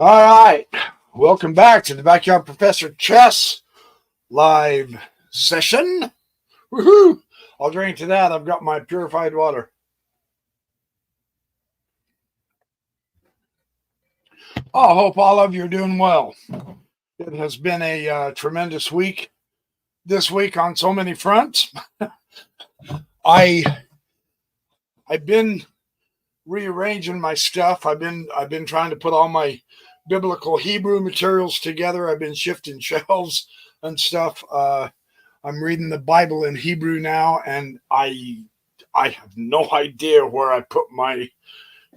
All right. Welcome back to the Backyard Professor Chess live session. Woohoo! I'll drink to that. I've got my purified water. I hope all of you are doing well. It has been a tremendous week this week on so many fronts. I've been rearranging my stuff. I've been trying to put all my biblical Hebrew materials together. I've been shifting shelves and stuff. I'm reading the Bible in Hebrew now, and I have no idea where I put my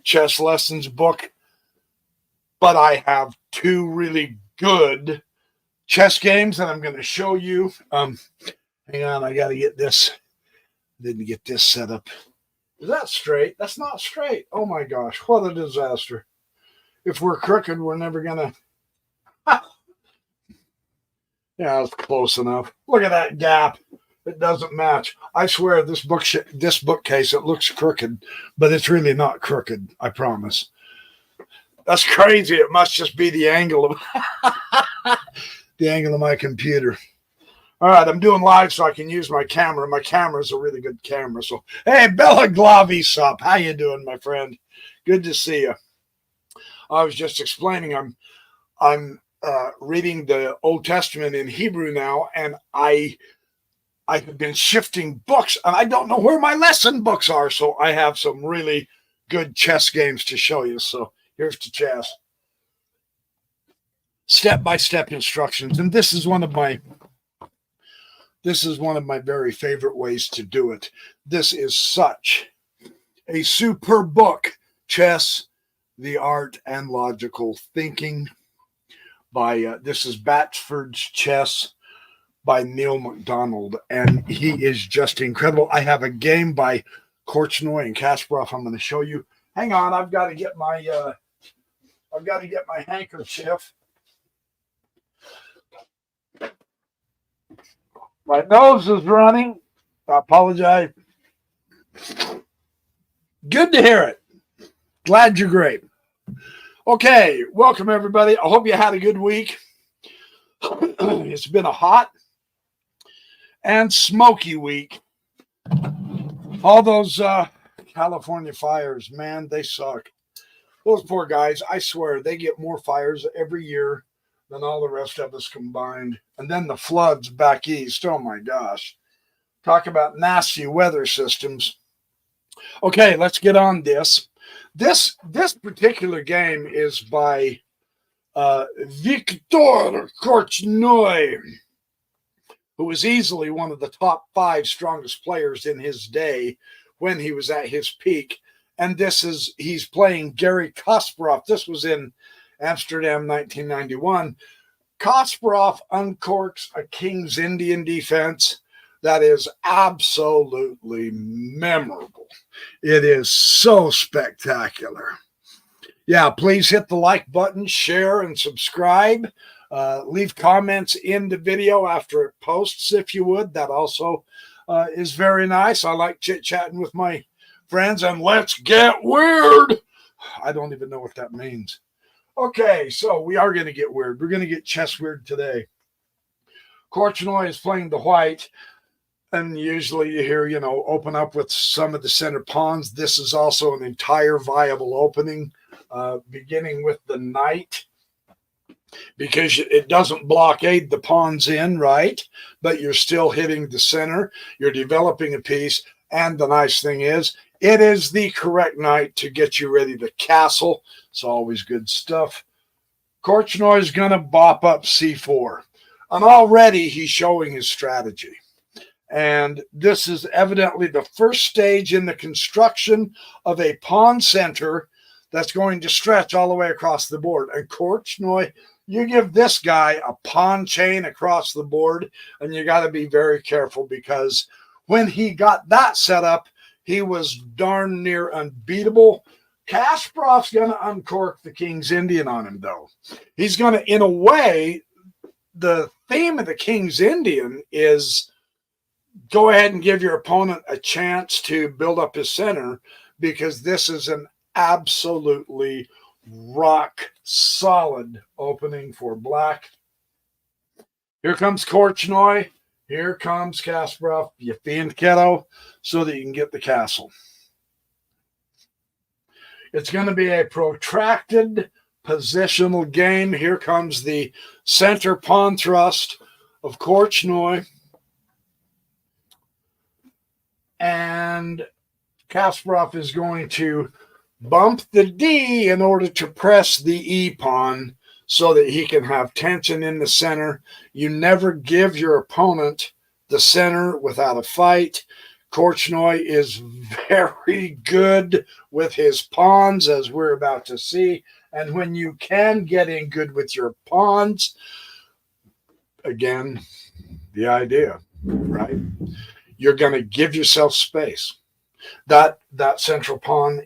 chess lessons book, but I have two really good chess games that I'm going to show you. Hang on, I got to get this. Didn't get this set up. Is that straight? That's not straight. Oh my gosh, what a disaster. If we're crooked, we're never going to. Yeah, it's close enough. Look at that gap. It doesn't match. I swear this bookcase, it looks crooked, but it's really not crooked, I promise. That's crazy. It must just be the angle of the angle of my computer. All right, I'm doing live so I can use my camera. My camera is a really good camera. So, hey, Bella Glavisop, how you doing, my friend? Good to see you. I was just explaining. I'm reading the Old Testament in Hebrew now, and I have been shifting books, and I don't know where my lesson books are. So I have some really good chess games to show you. So here's the chess. Step-by-step instructions, and this is one of my very favorite ways to do it. This is such a superb book, Chess, the Art and Logical Thinking, by this is Batchford's Chess by Neil MacDonald, and he is just incredible. I have a game by Korchnoi and Kasparov I'm going to show you. Hang on, I've got to get my handkerchief. My nose is running. I apologize. Good to hear it. Glad you're great. Okay, welcome everybody. I hope you had a good week. It's been a hot and smoky week. All those California fires, man, they suck. Those poor guys, I swear, they get more fires every year than all the rest of us combined. And then the floods back east. Oh my gosh. Talk about nasty weather systems. Okay, let's get on this. This particular game is by Viktor Korchnoi, who was easily one of the top 5 strongest players in his day when he was at his peak. And he's playing Garry Kasparov. This was in Amsterdam, 1991. Kasparov uncorks a King's Indian defense that is absolutely memorable. It is so spectacular. Yeah, please hit the like button, share, and subscribe. Leave comments in the video after it posts, if you would. That also is very nice. I like chit-chatting with my friends, and let's get weird. I don't even know what that means. Okay, so we are going to get weird. We're going to get chess weird today. Korchnoi is playing the white, and usually you hear, open up with some of the center pawns. This is also an entire viable opening, beginning with the knight, because it doesn't blockade the pawns in, right? But you're still hitting the center. You're developing a piece, and the nice thing is, it is the correct knight to get you ready to castle. It's always good stuff. Korchnoi is going to bop up c4. And already he's showing his strategy. And this is evidently the first stage in the construction of a pawn center that's going to stretch all the way across the board. And Korchnoi, you give this guy a pawn chain across the board, and you got to be very careful, because when he got that set up, he was darn near unbeatable. Kasparov's going to uncork the King's Indian on him, though. He's going to, in a way, the theme of the King's Indian is go ahead and give your opponent a chance to build up his center, because this is an absolutely rock solid opening for black. Here comes Korchnoi. Here comes Kasparov. You fiend kiddo so that you can get the castle. It's going to be a protracted positional game. Here comes the center pawn thrust of Korchnoi. And Kasparov is going to bump the D in order to press the E pawn so that he can have tension in the center. You never give your opponent the center without a fight. Korchnoi is very good with his pawns, as we're about to see. And when you can get in good with your pawns, again, the idea, right? You're going to give yourself space. That central pawn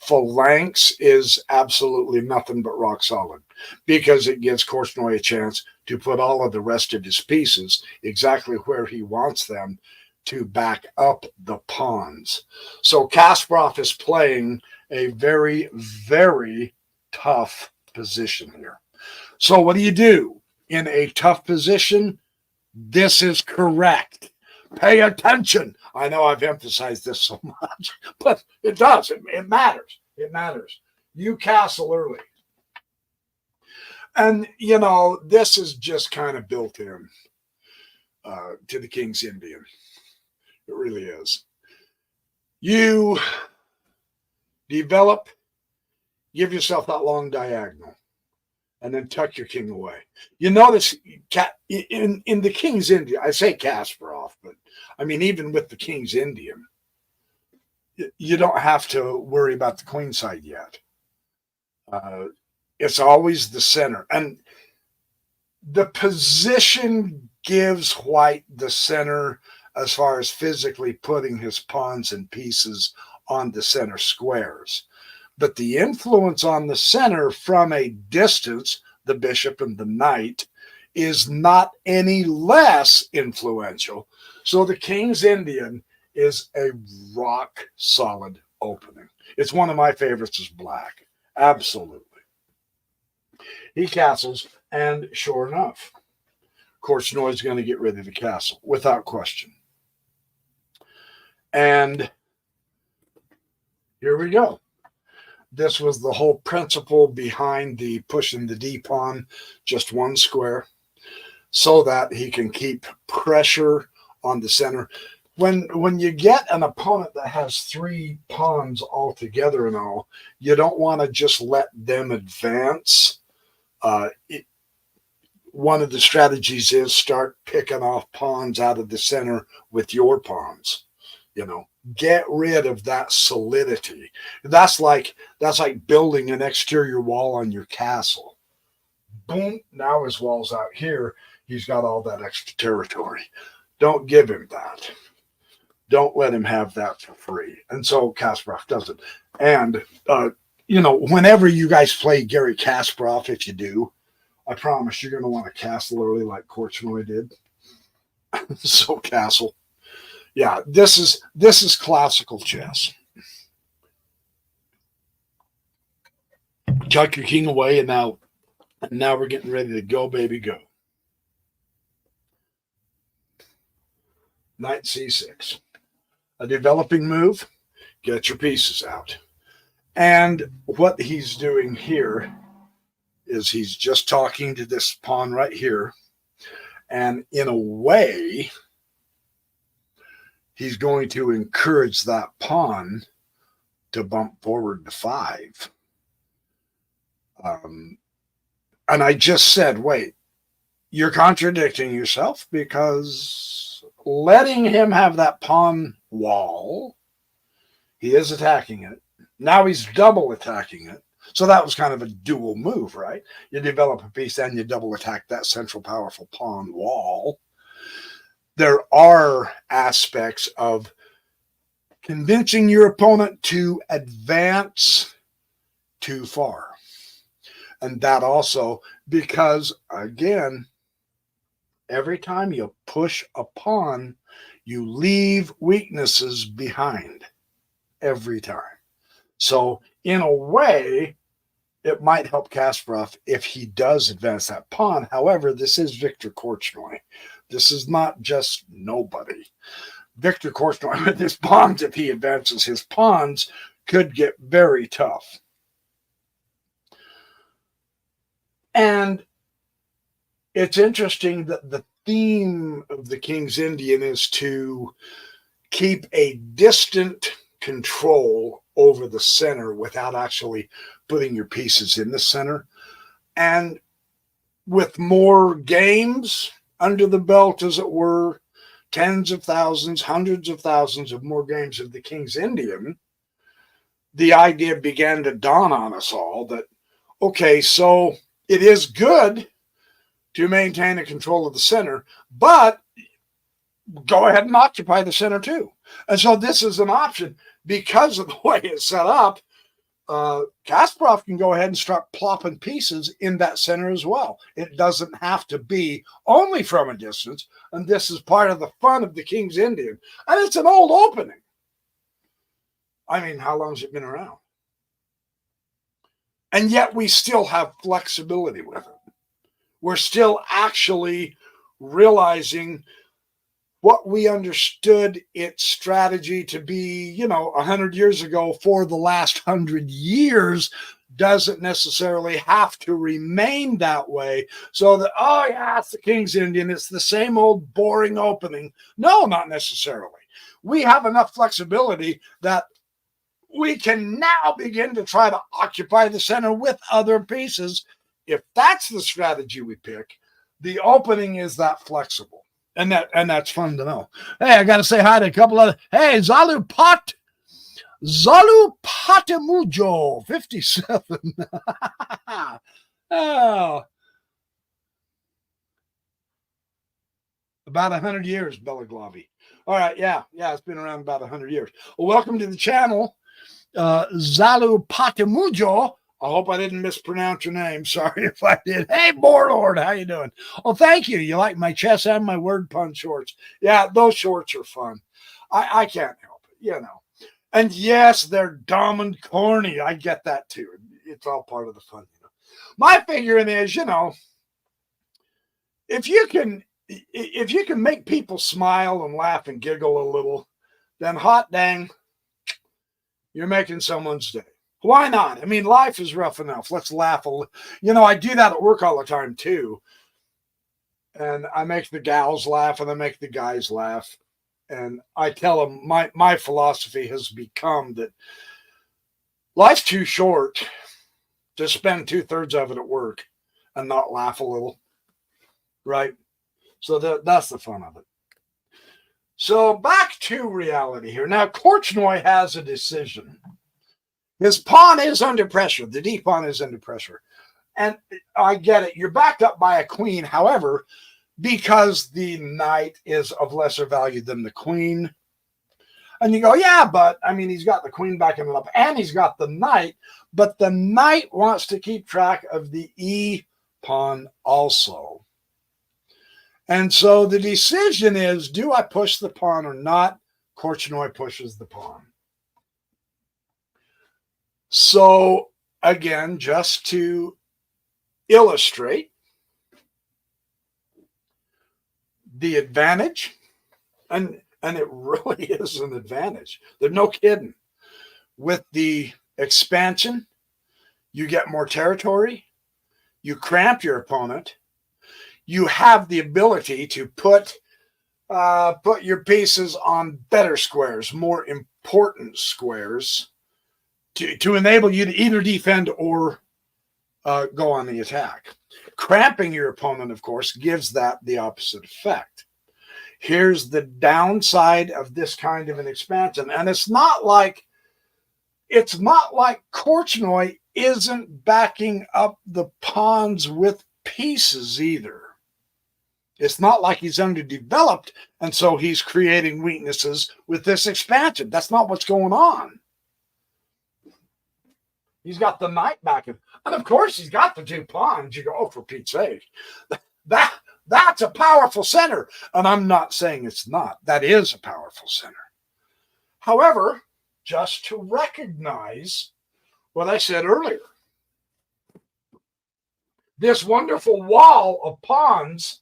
phalanx is absolutely nothing but rock solid, because it gives Korchnoi a chance to put all of the rest of his pieces exactly where he wants them to back up the pawns. So Kasparov is playing a very, very tough position here. So what do you do in a tough position? This is correct. Pay attention. I know I've emphasized this so much, but it does. It matters. It matters. You castle early. And, you know, this is just kind of built in to the King's Indian. It really is. You develop, give yourself that long diagonal, and then tuck your king away. You notice in the King's Indian, I say Kasparov, but I mean, even with the King's Indian, you don't have to worry about the queen side yet. It's always the center. And the position gives white the center as far as physically putting his pawns and pieces on the center squares. But the influence on the center from a distance, the bishop and the knight, is not any less influential. So the King's Indian is a rock solid opening. It's one of my favorites is black. Absolutely. He castles, and sure enough, Korchnoi is going to get rid of the castle without question. And here we go. This was the whole principle behind the pushing the D pawn just one square so that he can keep pressure on the center. When you get an opponent that has three pawns all together and all, you don't want to just let them advance. One of the strategies is start picking off pawns out of the center with your pawns. You know, get rid of that solidity. That's like building an exterior wall on your castle. Boom, now his wall's out here. He's got all that extra territory. Don't give him that. Don't let him have that for free. And so Kasparov does it. And, you know, whenever you guys play Garry Kasparov, if you do, I promise you're going to want to castle early like Korchnoi did. So castle. Yeah, this is classical chess. Tuck your king away, and now we're getting ready to go, baby, go. Knight c6. A developing move. Get your pieces out. And what he's doing here is he's just talking to this pawn right here. And in a way, he's going to encourage that pawn to bump forward to 5. And I just said, wait, you're contradicting yourself, because letting him have that pawn wall, he is attacking it. Now he's double attacking it. So that was kind of a dual move, right? You develop a piece and you double attack that central powerful pawn wall. There are aspects of convincing your opponent to advance too far. And that also, because again, every time you push a pawn, you leave weaknesses behind. Every time. So in a way, it might help Kasparov if he does advance that pawn. However, this is Victor Korchnoi. This is not just nobody. Victor Korchnoi with his pawns, if he advances his pawns, could get very tough. And it's interesting that the theme of the King's Indian is to keep a distant control over the center without actually putting your pieces in the center. And with more games under the belt, as it were, tens of thousands, hundreds of thousands of more games of the King's Indian, the idea began to dawn on us all that, okay, so it is good to maintain a control of the center, but go ahead and occupy the center too. And so this is an option because of the way it's set up. Kasparov can go ahead and start plopping pieces in that center as well. It doesn't have to be only from a distance, and this is part of the fun of the King's Indian. And it's an old opening. I mean, how long has it been around? And yet we still have flexibility with it. We're still actually realizing what we understood its strategy to be, 100 years ago for the last 100 years doesn't necessarily have to remain that way. So that, oh yeah, it's the King's Indian. It's the same old boring opening. No, not necessarily. We have enough flexibility that we can now begin to try to occupy the center with other pieces. If that's the strategy we pick, the opening is that flexible. And that's fun to know. Hey, I got to say hi to a couple other. Hey, Zalu Patemujo, 57. Oh, about 100 years, Belaglavi. All right, yeah, it's been around about 100 years. Well, welcome to the channel, Zalu Patemujo. I hope I didn't mispronounce your name. Sorry if I did. Hey, Warlord, how you doing? Oh, thank you. You like my chess and my word pun shorts. Yeah, those shorts are fun. I can't help it, And yes, they're dumb and corny. I get that too. It's all part of the fun. My figuring is, if you can make people smile and laugh and giggle a little, then hot dang, you're making someone's day. Why not? I mean, life is rough enough. Let's laugh a little. I do that at work all the time too. And I make the gals laugh and I make the guys laugh. And I tell them my philosophy has become that life's too short to spend 2/3 of it at work and not laugh a little. Right? So that's the fun of it. So back to reality here. Now, Korchnoi has a decision. His pawn is under pressure. The D pawn is under pressure. And I get it. You're backed up by a queen. However, because the knight is of lesser value than the queen. And you go, yeah, but I mean, he's got the queen backing it up and he's got the knight. But the knight wants to keep track of the E pawn also. And so the decision is, do I push the pawn or not? Korchnoi pushes the pawn. So again, just to illustrate the advantage, and it really is an advantage. There's no kidding. With the expansion, you get more territory, you cramp your opponent, you have the ability to put your pieces on better squares, more important squares, to enable you to either defend or go on the attack. Cramping your opponent, of course, gives that the opposite effect. Here's the downside of this kind of an expansion. And it's not like Korchnoi isn't backing up the pawns with pieces either. It's not like he's underdeveloped, and so he's creating weaknesses with this expansion. That's not what's going on. He's got the knight back in. And of course, he's got the 2 pawns. You go, oh, for Pete's sake. That's a powerful center. And I'm not saying it's not. That is a powerful center. However, just to recognize what I said earlier. This wonderful wall of pawns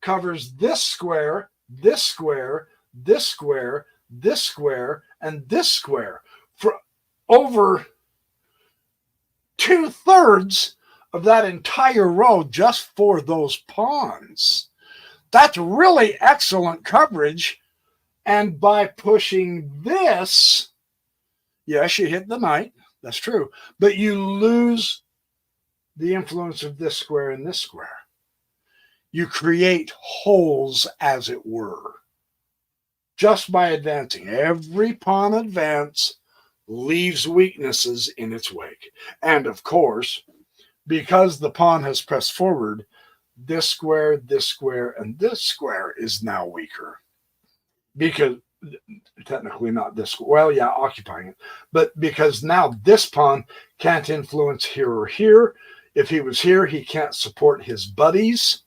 covers this square, this square, this square, this square, and this square for over 2/3 of that entire row just for those pawns. That's really excellent coverage. And by pushing this, yes, you hit the knight. That's true. But you lose the influence of this square and this square. You create holes, as it were, just by advancing. Every pawn advance leaves weaknesses in its wake. And of course, because the pawn has pressed forward, this square, and this square is now weaker. Because technically not this square, well, yeah, occupying it, but because now this pawn can't influence here or here. If he was here, he can't support his buddies,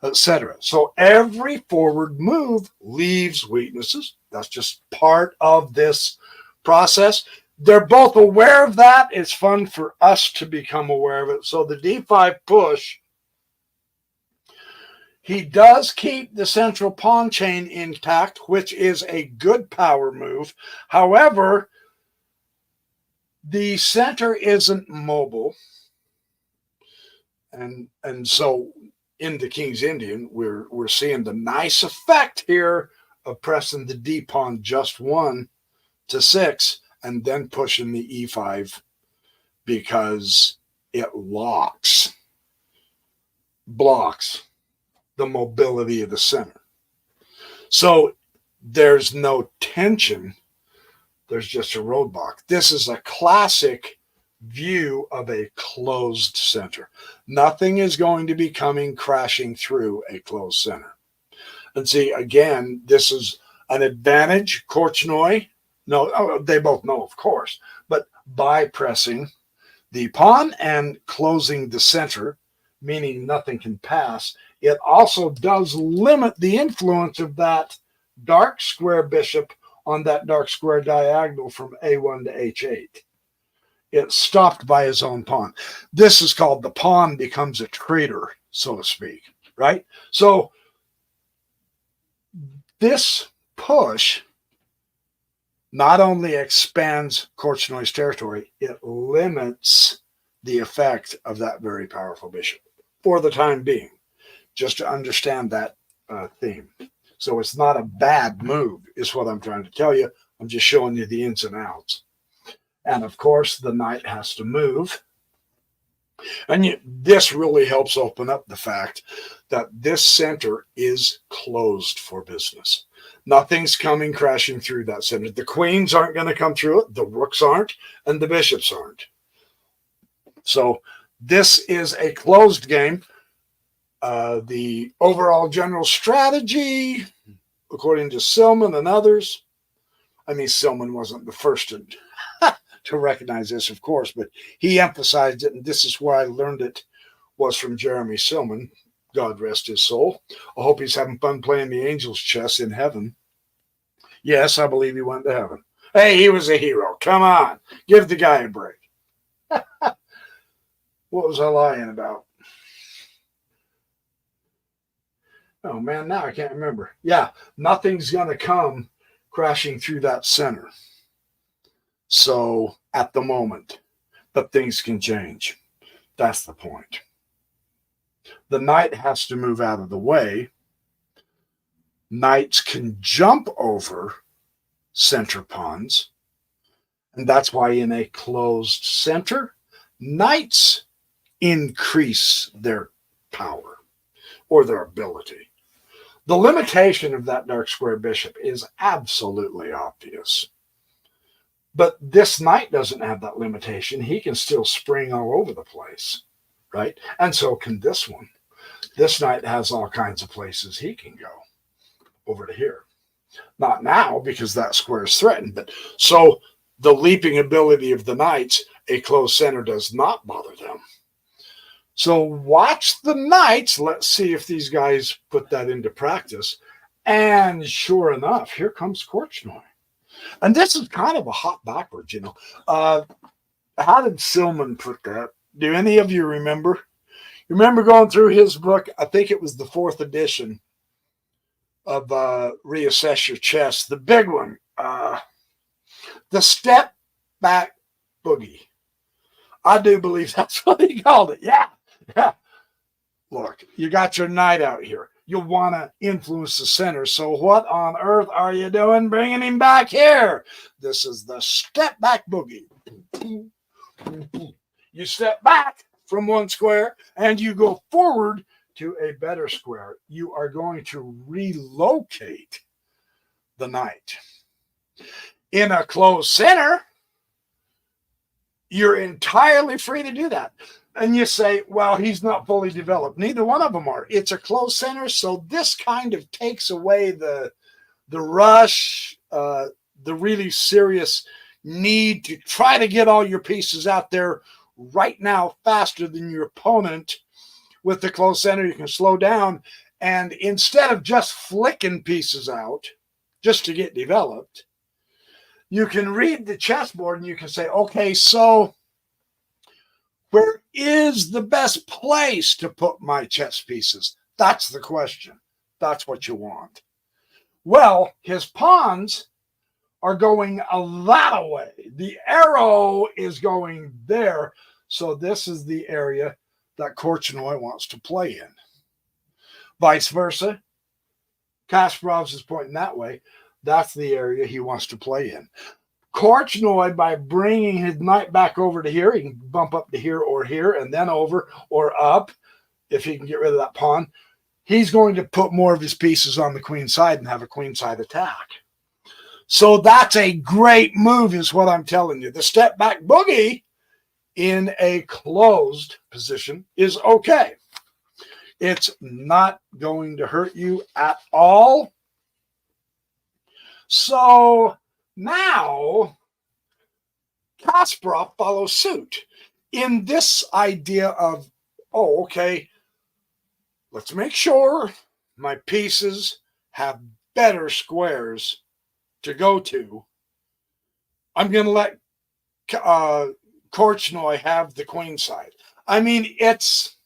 etc. So every forward move leaves weaknesses. That's just part of this process. They're both aware of that. It's fun for us to become aware of it. So the d5 push, he does keep the central pawn chain intact, which is a good power move. However, the center isn't mobile. And so in the King's Indian, we're seeing the nice effect here of pressing the D pawn just 1 to 6 and then pushing the E5 because it blocks the mobility of the center. So there's no tension. There's just a roadblock. This is a classic view of a closed center. Nothing is going to be coming crashing through a closed center. And see, again, this is an advantage. Korchnoi, no, they both know, of course, but by pressing the pawn and closing the center, meaning nothing can pass, it also does limit the influence of that dark square bishop on that dark square diagonal from A1 to H8. It's stopped by his own pawn. This is called the pawn becomes a traitor, so to speak, right? So this push not only expands Korchnoi's territory, it limits the effect of that very powerful bishop for the time being, just to understand that theme. So it's not a bad move, is what I'm trying to tell you. I'm just showing you the ins and outs. And of course, the knight has to move. And this really helps open up the fact that this center is closed for business. Nothing's coming crashing through that center. The queens aren't going to come through it, the rooks aren't, and the bishops aren't. So this is a closed game. The overall general strategy, according to Silman and others, I mean, Silman wasn't the first to recognize this, of course, but he emphasized it, and this is where I learned it, was from Jeremy Silman. God rest his soul. I hope he's having fun playing the angels' chess in heaven. Yes, I believe he went to heaven. Hey, he was a hero. Come on. Give the guy a break. What was I lying about? Oh, man, now I can't remember. Yeah, nothing's going to come crashing through that center. So, at the moment, but things can change. That's the point. The knight has to move out of the way. Knights can jump over center pawns. And that's why in a closed center, knights increase their power or their ability. The limitation of that dark square bishop is absolutely obvious. But this knight doesn't have that limitation. He can still spring all over the place, right? And so can this one. This knight has all kinds of places he can go over to here. Not now, because that square is threatened. But so the leaping ability of the knights, a closed center does not bother them. So watch the knights. Let's see if these guys put that into practice. And sure enough, here comes Korchnoi. And this is kind of a hop backwards, you know. How did Silman put that? Do any of you remember? You remember going through his book? I think it was the 4th edition of Reassess Your Chess, the big one, the step back boogie. I do believe that's what he called it. Yeah. Yeah. Look, you got your knight out here. You want to influence the center. So what on earth are you doing bringing him back here? This is the step back boogie. You step back from one square and you go forward to a better square. You are going to relocate the knight. In a closed center, you're entirely free to do that. And you say, well, he's not fully developed. Neither one of them are. It's a closed center, so this kind of takes away the rush, the really serious need to try to get all your pieces out there right now faster than your opponent. With the closed center, you can slow down. And instead of just flicking pieces out just to get developed, you can read the chessboard and you can say, okay, so where is the best place to put my chess pieces? That's the question. That's what you want. Well, his pawns are going a lot way. The arrow is going there. So this is the area that Korchnoi wants to play in. Vice versa. Kasparov's is pointing that way. That's the area he wants to play in. Korchnoi, by bringing his knight back over to here, he can bump up to here, and then over or up if he can get rid of that pawn. He's going to put more of his pieces on the queen side and have a queen side attack. So that's a great move is what I'm telling you. The step back boogie in a closed position is okay. It's not going to hurt you at all. So now, Kasparov follows suit in this idea of, oh, okay, let's make sure my pieces have better squares to go to. I'm going to let Korchnoi have the queen side. I mean, it's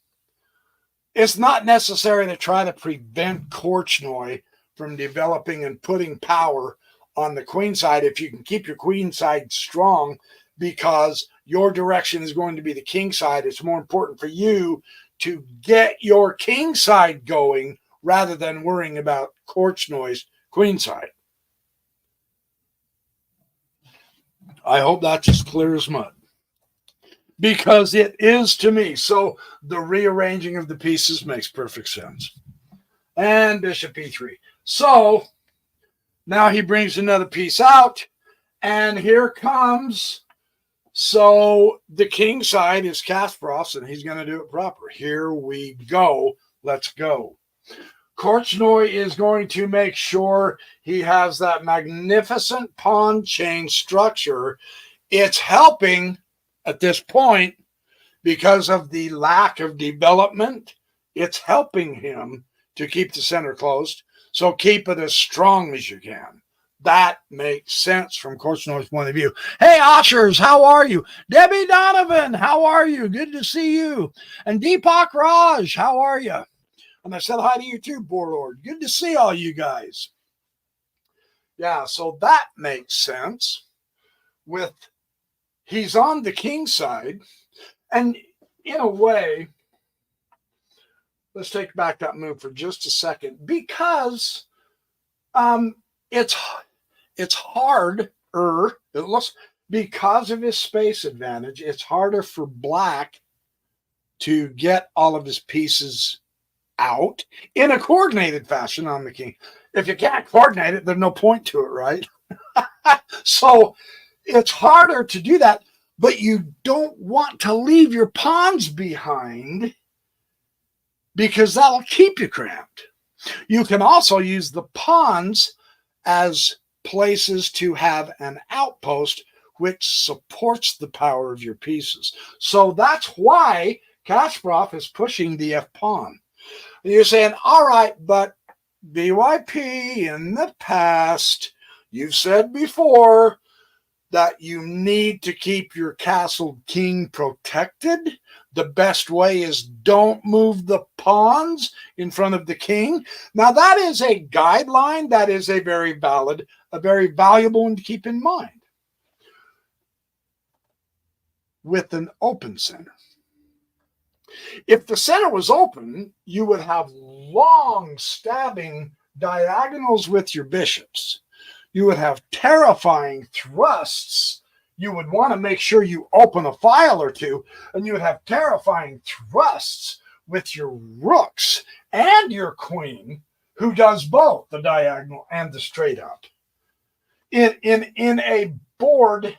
not necessary to try to prevent Korchnoi from developing and putting power on the queen side if you can keep your queen side strong, because your direction is going to be the king side. It's more important for you to get your king side going rather than worrying about Korchnoi's queen side. I hope that's as clear as mud, because it is to me. So the rearranging of the pieces makes perfect sense. And bishop e3. So now he brings another piece out, and here comes, so the king side is Kasparov's, and he's going to do it proper. Here we go. Let's go. Korchnoi is going to make sure he has that magnificent pawn chain structure. It's helping at this point because of the lack of development. It's helping him to keep the center closed. So keep it as strong as you can. That makes sense from Korchnoi's point of view. Hey, Oshers, how are you? Debbie Donovan, how are you? Good to see you. And Deepak Raj, how are you? And I said hi to you too, Warlord. Good to see all you guys. Yeah, so that makes sense. With he's on the king side. And in a way, let's take back that move for just a second, because it's harder, because of his space advantage, it's harder for Black to get all of his pieces out in a coordinated fashion on the king. If you can't coordinate it, there's no point to it, right? So it's harder to do that, but you don't want to leave your pawns behind, because that'll keep you cramped. You can also use the pawns as places to have an outpost which supports the power of your pieces. So that's why Kasparov is pushing the F pawn. And you're saying, all right, but BYP in the past, You've said before that you need to keep your castle king protected. The best way is don't move the pawns in front of the king. Now, that is a guideline. That is a very valid, a very valuable one to keep in mind. With an open center. If the center was open, you would have long stabbing diagonals with your bishops. You would have terrifying thrusts. You would want to make sure you open a file or two, and you would have terrifying thrusts with your rooks and your queen, who does both the diagonal and the straight up. In a board,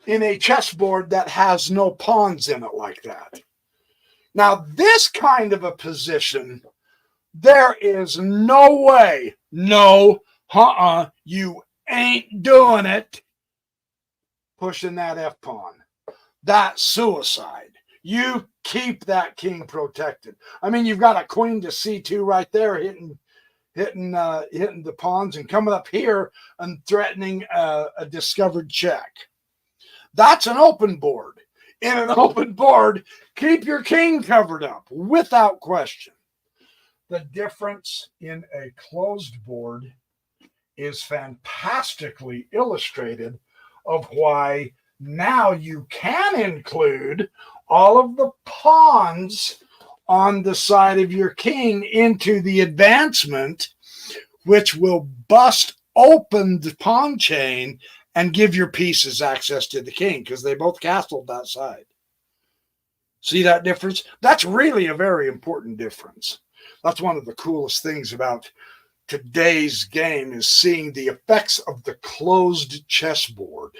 in a chessboard that has no pawns in it like that. Now, this kind of a position, there is no way, you ain't doing it, pushing that F pawn. That's suicide. You keep that king protected. I mean, you've got a queen to C2 right there, hitting the pawns and coming up here and threatening a discovered check. That's an open board. In an open board, keep your king covered up without question. The difference in a closed board is fantastically illustrated of why now you can include all of the pawns on the side of your king into the advancement, which will bust open the pawn chain and give your pieces access to the king, because they both castled that side. See that difference? That's really a very important difference. That's one of the coolest things about today's game, is seeing the effects of the closed chessboard.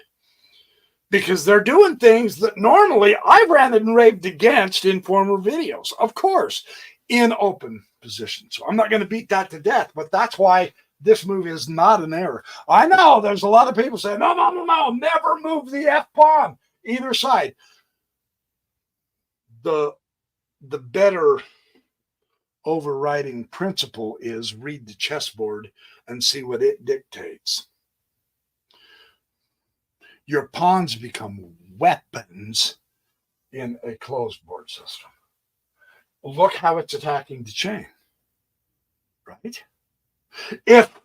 Because they're doing things that normally I've ranted and raved against in former videos, of course, in open position. So I'm not going to beat that to death, but that's why this move is not an error. I know there's a lot of people saying, no, never move the F pawn either side. The better overriding principle is read the chessboard and see what it dictates. Your pawns become weapons in a closed board system. Look how it's attacking the chain, right? If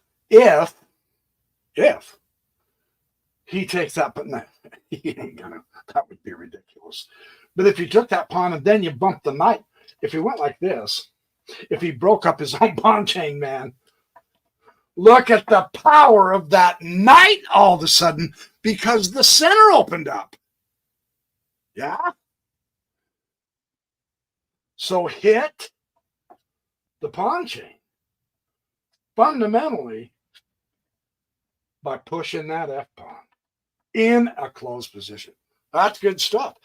he takes that, but no, he ain't gonna, that would be ridiculous. But if he took that pawn and then you bump the knight, if he went like this, if he broke up his own pawn chain, man, look at the power of that knight all of a sudden, because the center opened up. Yeah? So hit the pawn chain fundamentally by pushing that F pawn in a closed position. That's good stuff.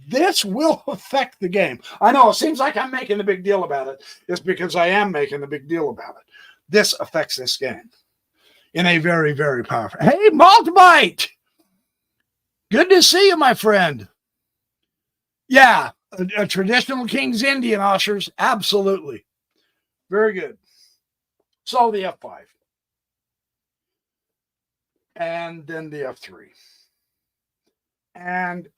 This will affect the game. I know it seems like I'm making a big deal about it. It's because I am making a big deal about it. This affects this game in a very, very powerful. Hey, Maltbite! Good to see you, my friend. Yeah, a traditional King's Indian, ushers. Absolutely. Very good. So the F5. And then the F3. And,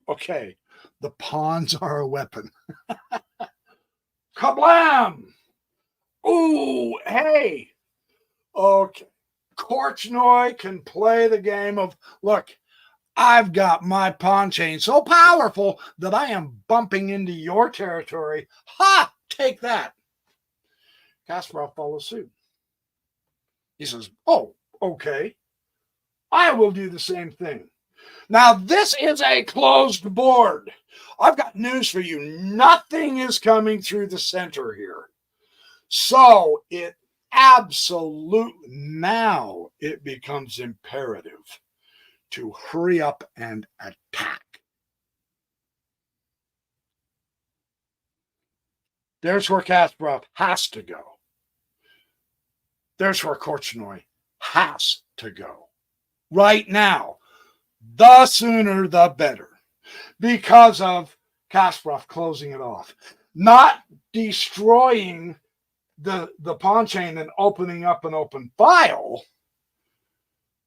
okay, the pawns are a weapon. Kablam! Ooh, hey! Okay. Korchnoi can play the game of, look, I've got my pawn chain so powerful that I am bumping into your territory. Ha! Take that. Kasparov follows suit. He says, oh, okay. I will do the same thing. Now, this is a closed board. I've got news for you. Nothing is coming through the center here. So it absolutely, now it becomes imperative to hurry up and attack. There's where Kasparov has to go. There's where Korchnoi has to go. Right now. The sooner, the better. Because of Kasparov closing it off. Not destroying the pawn chain and opening up an open file,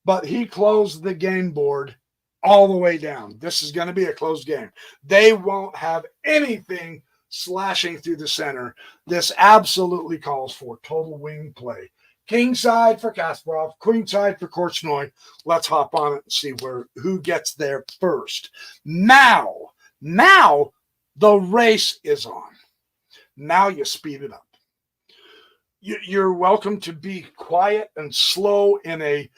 but he closed the game board all the way down. This is going to be a closed game. They won't have anything slashing through the center. This absolutely calls for total wing play. King side for Kasparov, queen side for Korchnoi. Let's hop on it and see who gets there first. Now the race is on. Now you speed it up. You're welcome to be quiet and slow in a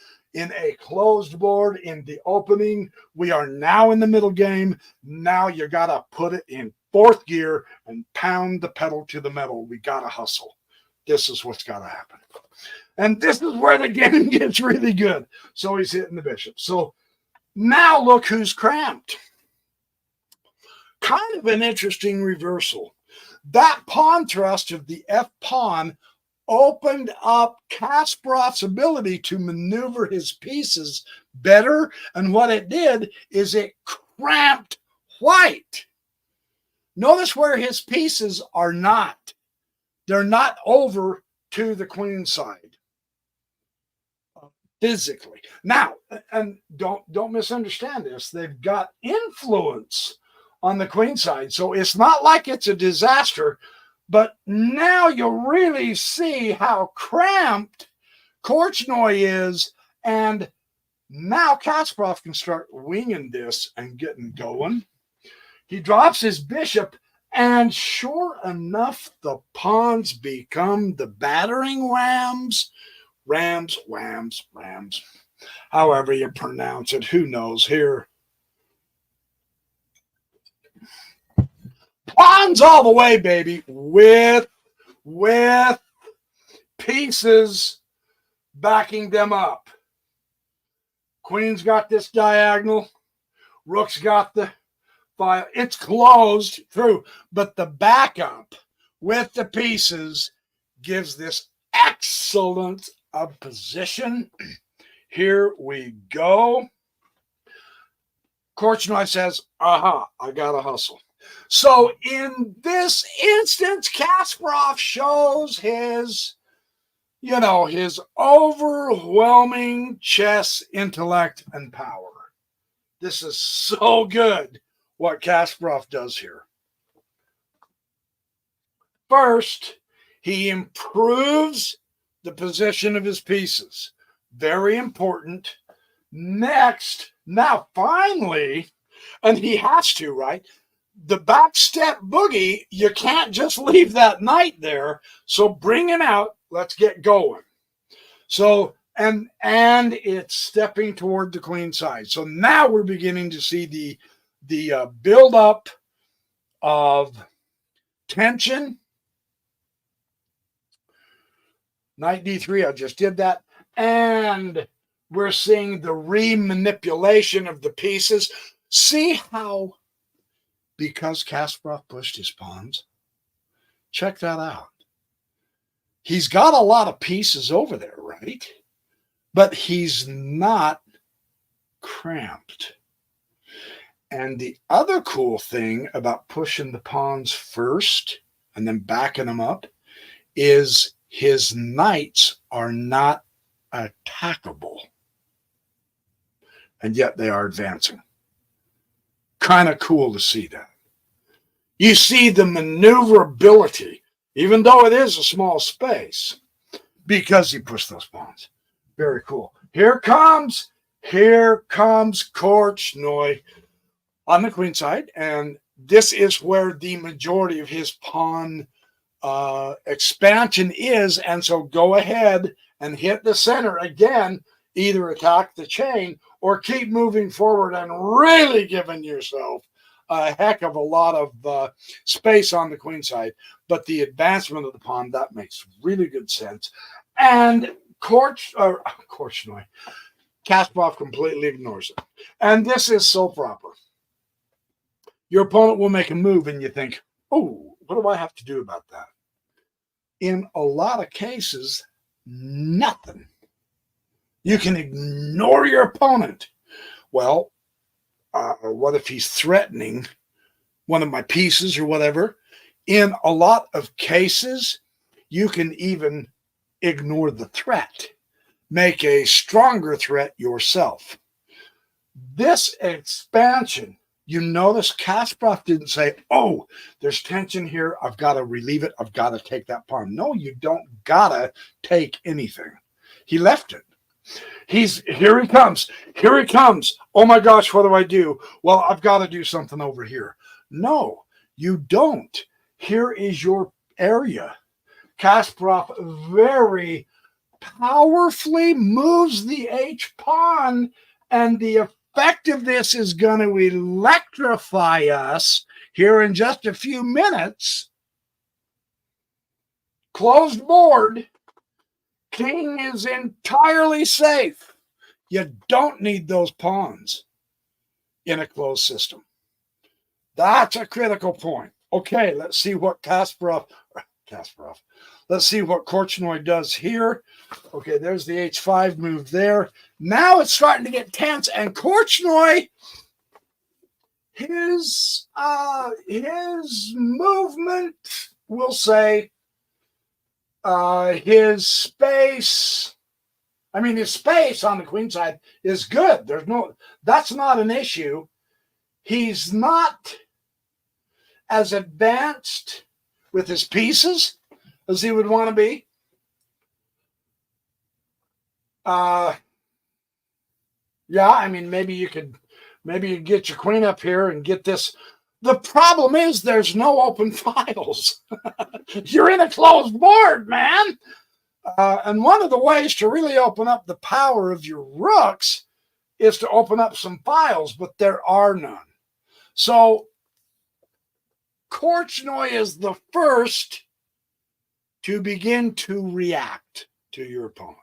closed board in the opening. We are now in the middle game. Now you got to put it in fourth gear and pound the pedal to the metal. We got to hustle. This is what's got to happen. And this is where the game gets really good. So he's hitting the bishop. So now look who's cramped. Kind of an interesting reversal. That pawn thrust of the F pawn opened up Kasparov's ability to maneuver his pieces better. And what it did is it cramped white. Notice where his pieces are not. They're not over to the queen side physically. Now, and don't misunderstand this. They've got influence on the queen side. So it's not like it's a disaster. But now you really see how cramped Korchnoi is, and now Kasparov can start winging this and getting going. He drops his bishop, and sure enough, the pawns become the battering rams. Rams, whams, rams. However you pronounce it, who knows here. Pawns all the way, baby, with pieces backing them up. Queen's got this diagonal. Rook's got the file. It's closed through, but the backup with the pieces gives this excellent position. Here we go. Korchnoi says, aha, I got to hustle. So in this instance, Kasparov shows his overwhelming chess intellect and power. This is so good what Kasparov does here. First, he improves the position of his pieces. Very important. Next, now finally, and he has to, right? The back step boogie, you can't just leave that knight there. So bring him out. Let's get going. So, and it's stepping toward the queen side. So now we're beginning to see the build up of tension. Knight d3, I just did that. And we're seeing the remanipulation of the pieces. See how, because Kasparov pushed his pawns, check that out. He's got a lot of pieces over there, right? But he's not cramped. And the other cool thing about pushing the pawns first and then backing them up is his knights are not attackable. And yet they are advancing. Kind of cool to see that. You see the maneuverability, even though it is a small space, because he pushed those pawns. Very cool. Here comes Korchnoi on the queen side, and this is where the majority of his pawn expansion is. And so go ahead and hit the center again, either attack the chain or keep moving forward and really giving yourself a heck of a lot of space on the queen side. But the advancement of the pawn, that makes really good sense. And Korchnoi, Kasparov completely ignores it. And this is so proper. Your opponent will make a move and you think, oh, what do I have to do about that? In a lot of cases, nothing. You can ignore your opponent. Well, what if he's threatening one of my pieces or whatever? In a lot of cases, you can even ignore the threat, make a stronger threat yourself. This expansion, you notice Kasparov didn't say, oh, there's tension here, I've got to relieve it, I've got to take that pawn. No, you don't gotta take anything. He left it. Here he comes. Here he comes. Oh my gosh, what do I do? Well, I've got to do something over here. No, you don't. Here is your area. Kasparov very powerfully moves the H pawn, and the effect of this is going to electrify us here in just a few minutes. Closed board. King is entirely safe. You don't need those pawns in a closed system. That's a critical point. Okay, let's see what Kasparov. Let's see what Korchnoi does here. Okay, there's the H5 move there. Now it's starting to get tense, and Korchnoi, his movement, we'll say, his space. I mean, his space on the queen side is good. That's not an issue. He's not as advanced with his pieces as he would want to be. Yeah, I mean, maybe you get your queen up here and get this. The problem is there's no open files. You're in a closed board, man. And one of the ways to really open up the power of your rooks is to open up some files, but there are none. So Korchnoi is the first to begin to react to your opponent.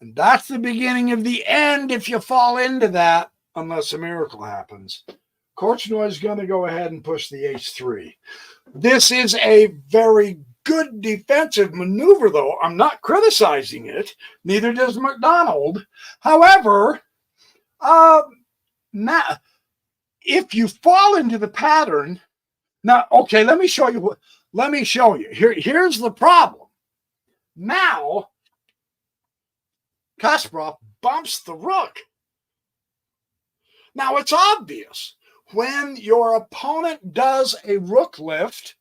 And that's the beginning of the end if you fall into that, unless a miracle happens. Korchnoi is going to go ahead and push the H3. This is a very good defensive maneuver, though. I'm not criticizing it. Neither does McDonald. However, now, if you fall into the pattern, now, okay, let me show you. Here's the problem. Now, Kasparov bumps the rook. Now, it's obvious when your opponent does a rook lift,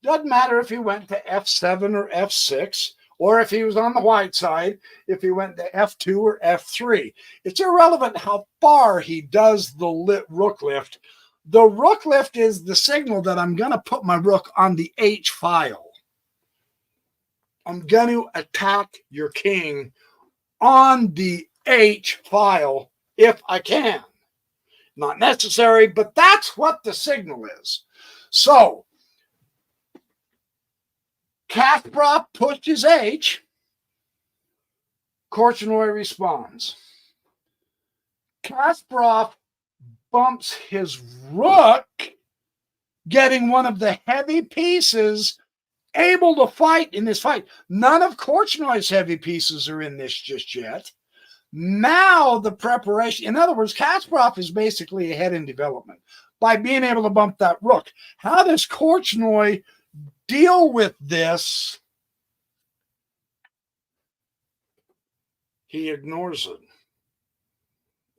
doesn't matter if he went to F7 or F6, or if he was on the white side, if he went to F2 or F3. It's irrelevant how far he does the rook lift. The rook lift is the signal that I'm going to put my rook on the H file. I'm going to attack your king on the H file if I can. Not necessary, but that's what the signal is. So, Kasparov pushes H. Korchnoi responds. Kasparov bumps his rook, getting one of the heavy pieces able to fight in this fight. None of Korchnoi's heavy pieces are in this just yet. Now the preparation, in other words, Kasparov is basically ahead in development by being able to bump that rook. How does Korchnoi deal with this? He ignores it.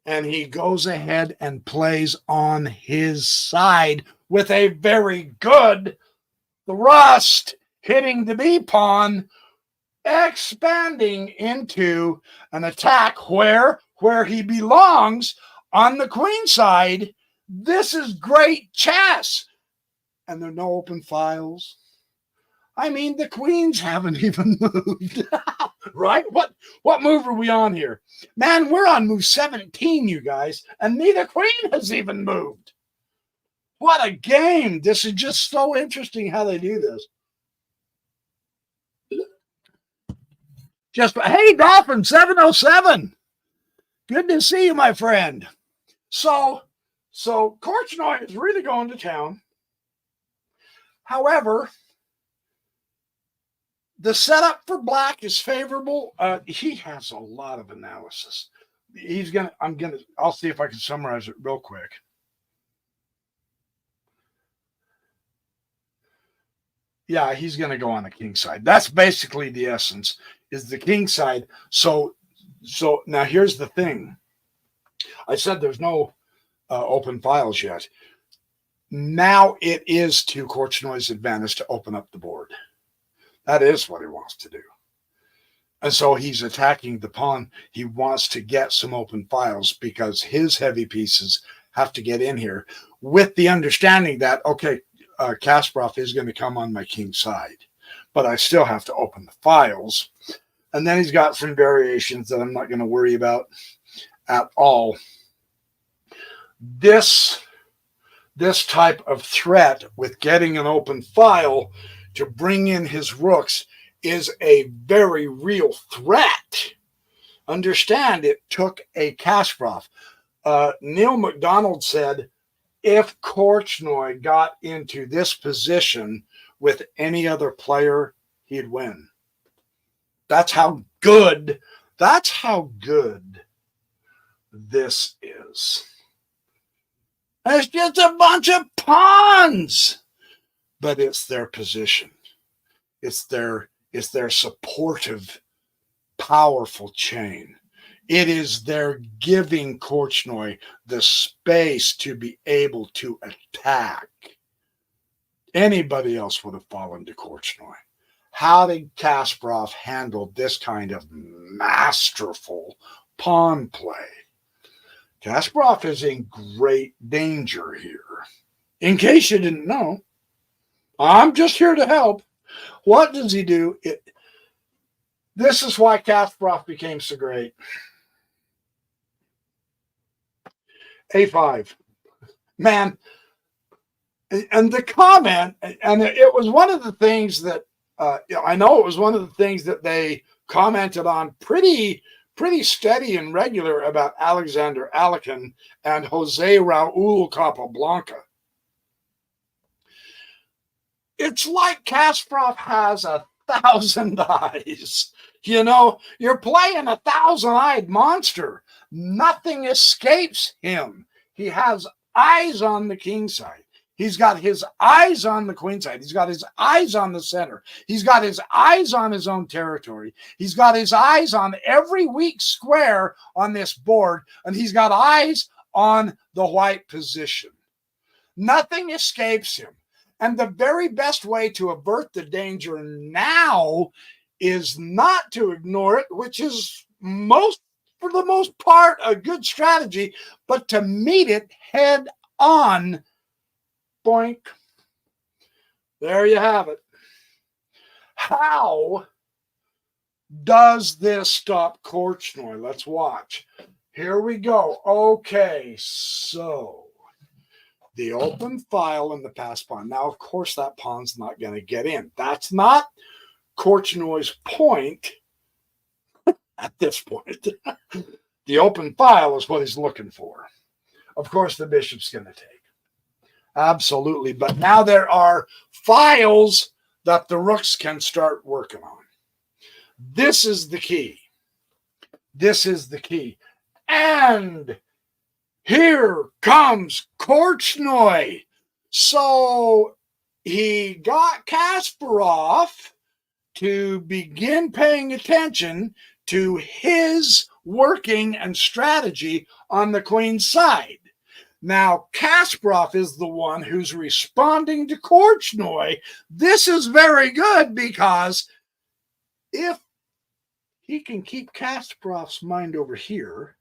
And he goes ahead and plays on his side with a very good thrust, hitting the B pawn, expanding into an attack where he belongs on the queen side. This is great chess. And there are no open files. I mean, the queens haven't even moved. Right? What move are we on here? Man, we're on move 17, you guys, and neither queen has even moved. What a game. This is just so interesting how they do this. Hey, Dolphin 707. Good to see you, my friend. So Korchnoi is really going to town. However, the setup for black is favorable. He has a lot of analysis. I'll see if I can summarize it real quick. Yeah, he's going to go on the king side. That's basically the essence, is the king side. So now here's the thing. I said there's no open files yet. Now it is to Korchnoi's advantage to open up the board. That is what he wants to do. And so he's attacking the pawn. He wants to get some open files because his heavy pieces have to get in here with the understanding that, okay, Kasparov is going to come on my king side, but I still have to open the files. And then he's got some variations that I'm not going to worry about at all. This type of threat with getting an open file to bring in his rooks is a very real threat. Understand, it took a Kasparov. Neil McDonald said, if Korchnoi got into this position with any other player, he'd win. That's how good this is. It's just a bunch of pawns, but it's their position. It's their supportive, powerful chain. It is their giving Korchnoi the space to be able to attack. Anybody else would have fallen to Korchnoi. How did Kasparov handle this kind of masterful pawn play? Kasparov is in great danger here. In case you didn't know, I'm just here to help. What does he do? This is why Kasparov became so great. A5. Man, and the comment, and it was one of the things that, I know it was one of the things that they commented on pretty steady and regular about Alexander Alekhine and Jose Raul Capablanca. It's like Kasparov has 1,000 eyes. You know, you're playing a 1,000-eyed monster. Nothing escapes him. He has eyes on the king side. He's got his eyes on the queen side. He's got his eyes on the center. He's got his eyes on his own territory. He's got his eyes on every weak square on this board, and he's got eyes on the white position. Nothing escapes him. And the very best way to avert the danger now is not to ignore it, which is for the most part, a good strategy, but to meet it head on. Boink. There you have it. How does this stop Korchnoi? Let's watch. Here we go. Okay, so the open file and the pass pawn. Now, of course, that pawn's not going to get in. That's not Korchnoi's point at this point. The open file is what he's looking for. Of course, the bishop's going to take. Absolutely. But now there are files that the rooks can start working on. This is the key. This is the key. And here comes Korchnoi. So he got Kasparov to begin paying attention to his working and strategy on the queen's side. Now, Kasparov is the one who's responding to Korchnoi. This is very good because if he can keep Kasparov's mind over here,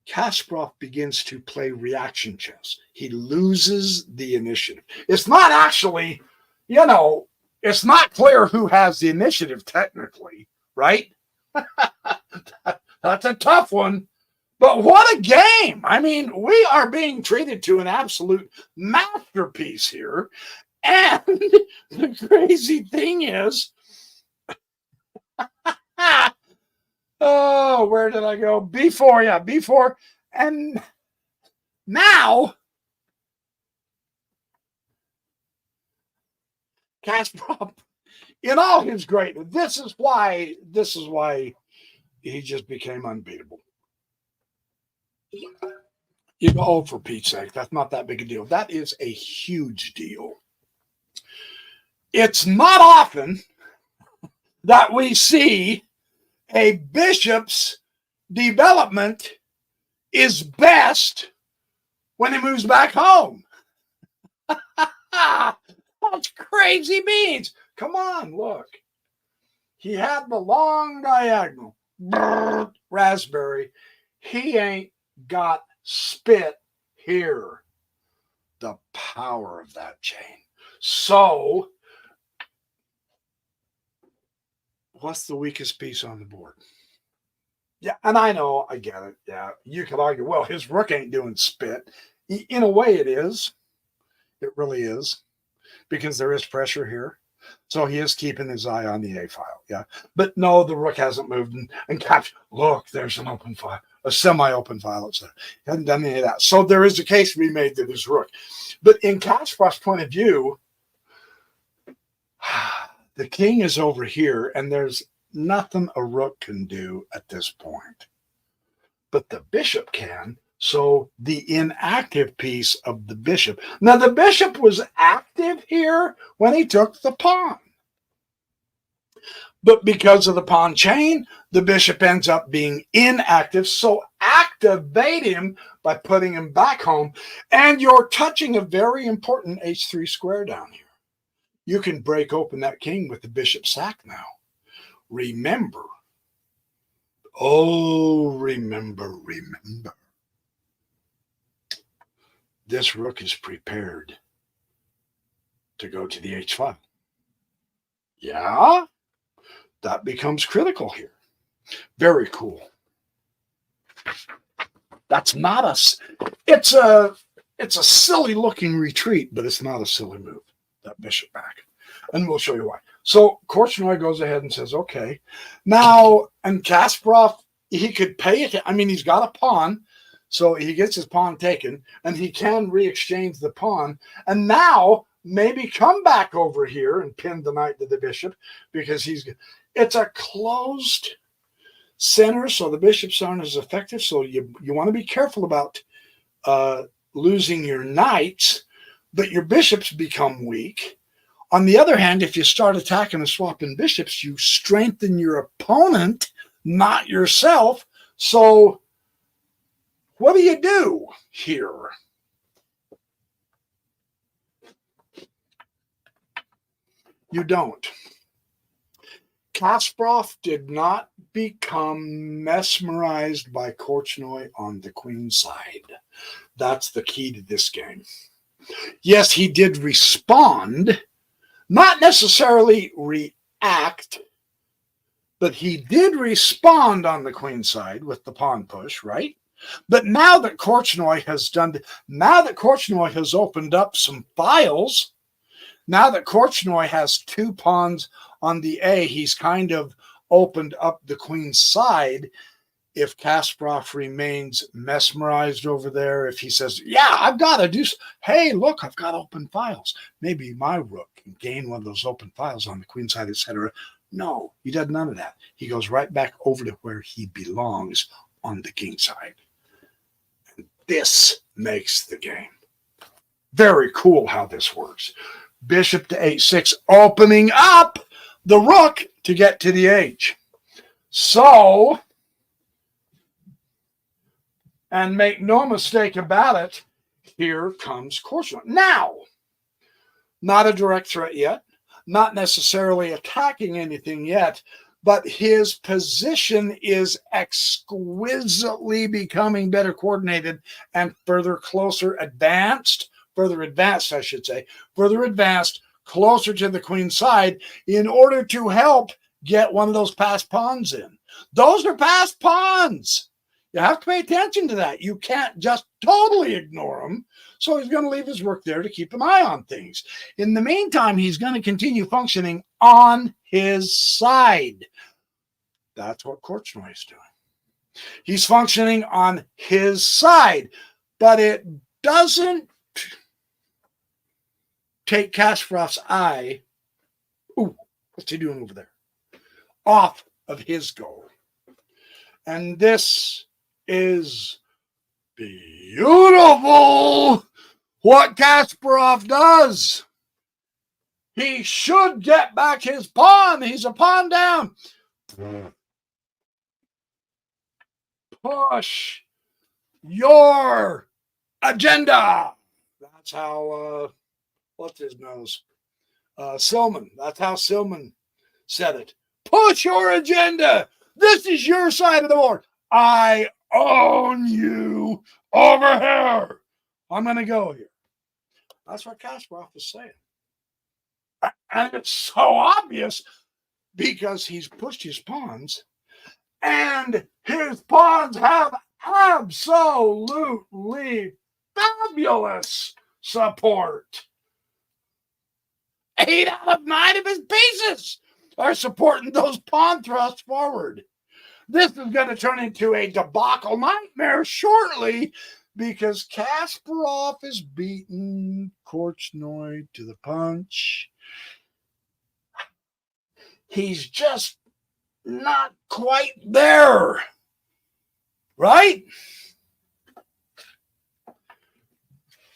Kasparov begins to play reaction chess. He loses the initiative. It's not actually, it's not clear who has the initiative technically, right? That's a tough one. But what a game. I mean, we are being treated to an absolute masterpiece here. And the crazy thing is, oh, where did I go? B4, yeah, B4. And now, Kasparov, in all his greatness, this is why he just became unbeatable. You go, oh, for Pete's sake, that's not that big a deal. That is a huge deal. It's not often that we see a bishop's development is best when he moves back home. That's crazy beans. Come on, look. He had the long diagonal. Raspberry. He ain't got spit here. The power of that chain. So, what's the weakest piece on the board? Yeah, and I know, I get it. Yeah, you could argue, well, his rook ain't doing spit. In a way, it is. It really is, because there is pressure here. So he is keeping his eye on the A file. Yeah. But no, the rook hasn't moved and captured. Look, there's an open file, a semi-open file. It's there. He hasn't done any of that. So there is a case to be made that his rook. But in Kasparov's point of view, the king is over here, and there's nothing a rook can do at this point. But the bishop can. So the inactive piece of the bishop. Now, the bishop was active here when he took the pawn. But because of the pawn chain, the bishop ends up being inactive. So activate him by putting him back home. And you're touching a very important h3 square down here. You can break open that king with the bishop sack now. Remember. Oh, remember. This rook is prepared to go to the h file. Yeah, that becomes critical here. Very cool. That's not it's a silly looking retreat, but it's not a silly move. That bishop back. And we'll show you why. So Korchnoi goes ahead and says, okay. Now, and Kasparov, he could pay it. I mean, he's got a pawn. So he gets his pawn taken, and he can re-exchange the pawn. And now maybe come back over here and pin the knight to the bishop, because it's a closed center, so the bishops aren't as effective. So you want to be careful about losing your knights, but your bishops become weak. On the other hand, if you start attacking and swapping bishops, you strengthen your opponent, not yourself. So what do you do here? You don't. Kasparov did not become mesmerized by Korchnoi on the queen side. That's the key to this game. Yes, he did respond, not necessarily react, but he did respond on the queen side with the pawn push, right? But now that Korchnoi has opened up some files, now that Korchnoi has two pawns on the A, he's kind of opened up the queen's side. If Kasparov remains mesmerized over there, if he says, yeah, I've got to do, hey, look, I've got open files. Maybe my rook can gain one of those open files on the queen side, etc. No, he does none of that. He goes right back over to where he belongs on the king side. And this makes the game. Very cool how this works. Bishop to h6, opening up the rook to get to the h. So, and make no mistake about it, here comes Korchnoi. Now, not a direct threat yet, not necessarily attacking anything yet, but his position is exquisitely becoming better coordinated and further advanced, closer to the queen's side in order to help get one of those passed pawns in. Those are passed pawns. You have to pay attention to that. You can't just totally ignore them. So he's going to leave his rook there to keep an eye on things. In the meantime, he's going to continue functioning on his side. That's what Korchnoi is doing. He's functioning on his side, but it doesn't take Kasparov's eye, ooh, what's he doing over there, off of his goal. And this is beautiful what Kasparov does. He should get back his pawn. He's a pawn down. Push your agenda. That's how, what's his nose? Silman. That's how Silman said it. Push your agenda. This is your side of the board. I own you over here. I'm going to go here. That's what Kasparov is saying. And it's so obvious because he's pushed his pawns and his pawns have absolutely fabulous support. 8 out of 9 of his pieces are supporting those pawn thrusts forward. This is going to turn into a debacle nightmare shortly because Kasparov is beating Korchnoi to the punch. He's just not quite there, right?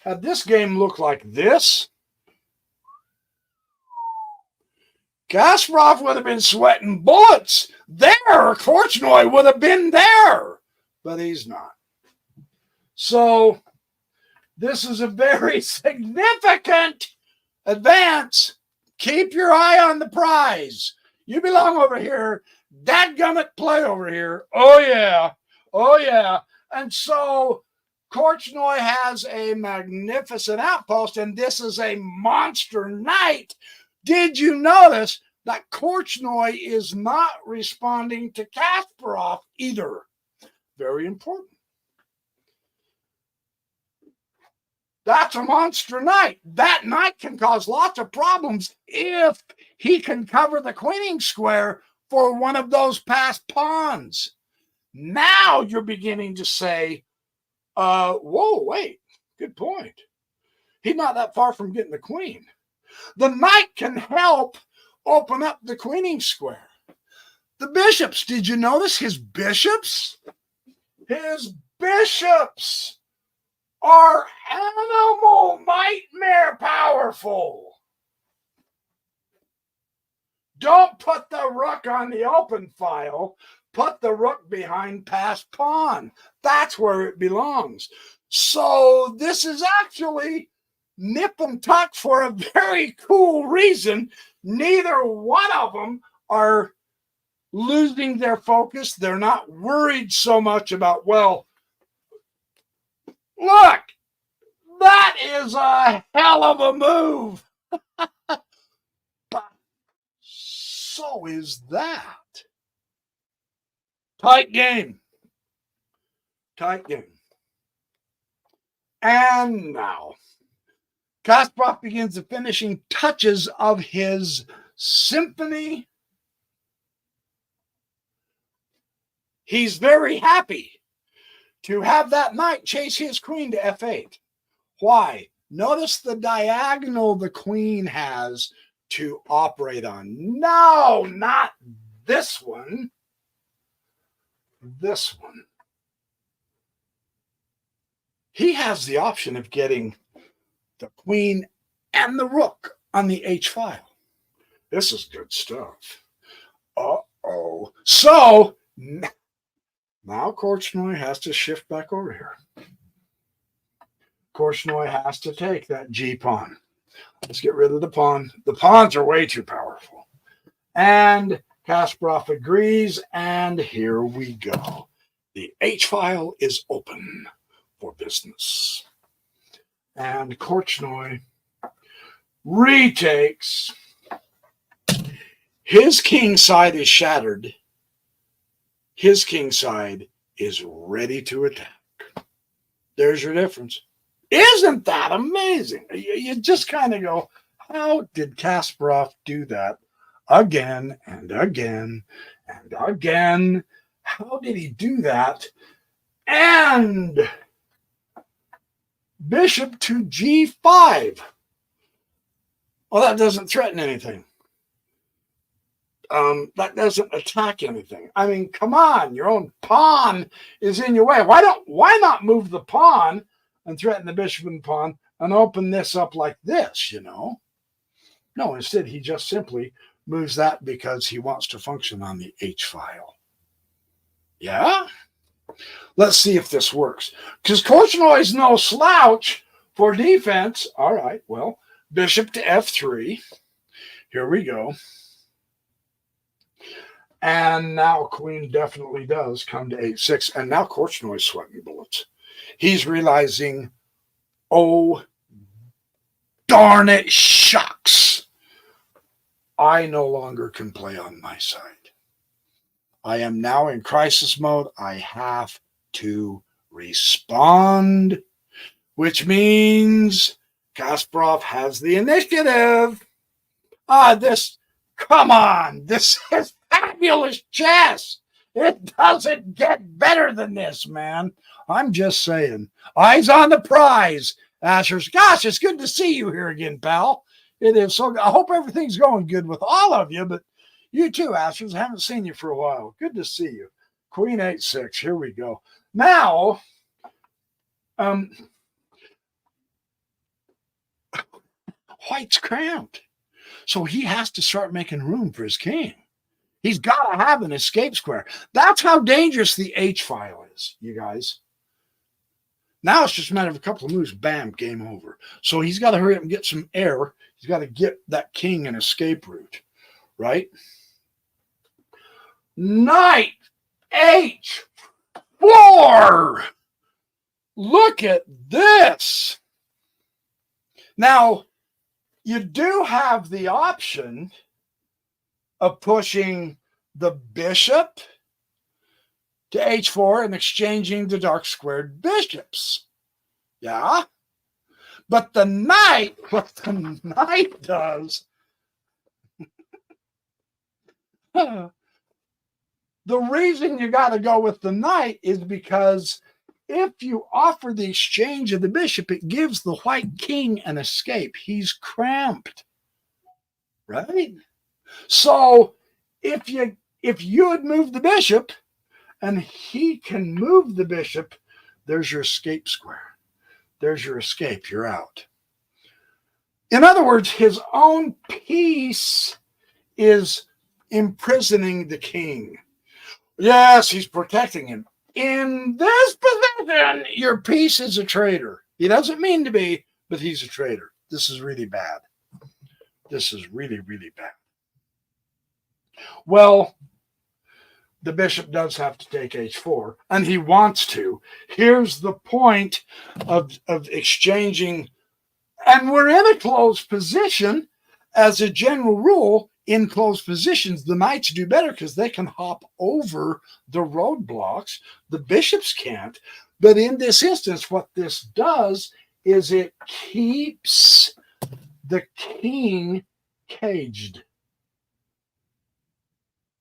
Had this game looked like this, Kasparov would have been sweating bullets there. Korchnoi would have been there, but he's not. So this is a very significant advance. Keep your eye on the prize. You belong over here. Dadgummit, play over here. Oh, yeah. Oh, yeah. And so Korchnoi has a magnificent outpost, and this is a monster night. Did you notice that Korchnoi is not responding to Kasparov either? Very important. That's a monster knight. That knight can cause lots of problems if he can cover the queening square for one of those passed pawns. Now you're beginning to say, whoa, wait, good point. He's not that far from getting the queen. The knight can help open up the queening square. The bishops, did you notice his bishops? His bishops are animal nightmare powerful. Don't put the rook on the open file. Put the rook behind passed pawn. That's where it belongs. So this is actually nip and tuck for a very cool reason. Neither one of them are losing their focus. They're not worried so much about, well, look, that is a hell of a move. But so is that. Tight game. Tight game. And now, Kasparov begins the finishing touches of his symphony. He's very happy to have that knight chase his queen to f8. Why? Notice the diagonal the queen has to operate on. No, not this one. This one. He has the option of getting the queen and the rook on the h file. This is good stuff. Uh-oh. So now Korchnoi has to shift back over here. Korchnoi has to take that G pawn. Let's get rid of the pawn. The pawns are way too powerful. And Kasparov agrees, and here we go. The H file is open for business. And Korchnoi retakes. His king side is shattered. His king side is ready to attack. There's your difference. Isn't that amazing? You just kind of go, how did Kasparov do that again and again and again? How did he do that? And bishop to g5. Well, that doesn't threaten anything. That doesn't attack anything. I mean, come on, your own pawn is in your way. Why not move the pawn and threaten the bishop and pawn and open this up like this, you know? No, instead, he just simply moves that because he wants to function on the H file. Yeah? Let's see if this works. Because Korchnoi is no slouch for defense. All right, well, bishop to f3. Here we go. And now queen definitely does come to h6. And now Korchnoi's sweating bullets. He's realizing, oh, darn it, shucks. I no longer can play on my side. I am now in crisis mode. I have to respond, which means Kasparov has the initiative. Come on, this is fabulous chess. It doesn't get better than this, man. I'm just saying. Eyes on the prize, Ashers. Gosh, it's good to see you here again, pal. It is so good. I hope everything's going good with all of you, but you too, Ashers. I haven't seen you for a while. Good to see you. Queen h6. Here we go. Now, White's cramped. So he has to start making room for his king. He's got to have an escape square. That's how dangerous the H file is, you guys. Now it's just a matter of a couple of moves. Bam, game over. So he's got to hurry up and get some air. He's got to get that king an escape route, right? Knight H4. Look at this. Now, you do have the option of pushing the bishop to h4 and exchanging the dark squared bishops. Yeah? But the knight, what the knight does, the reason you got to go with the knight is because if you offer the exchange of the bishop, it gives the white king an escape. He's cramped, right? So if you had moved the bishop and he can move the bishop, there's your escape square. There's your escape. You're out. In other words, his own piece is imprisoning the king. Yes, he's protecting him. In this position, your piece is a traitor. He doesn't mean to be, but he's a traitor. This is really bad. This is really, really bad. Well, the bishop does have to take h4, and he wants to. Here's the point of exchanging, and we're in a closed position. As a general rule, in closed positions, the knights do better because they can hop over the roadblocks. The bishops can't. But in this instance, what this does is it keeps the king caged.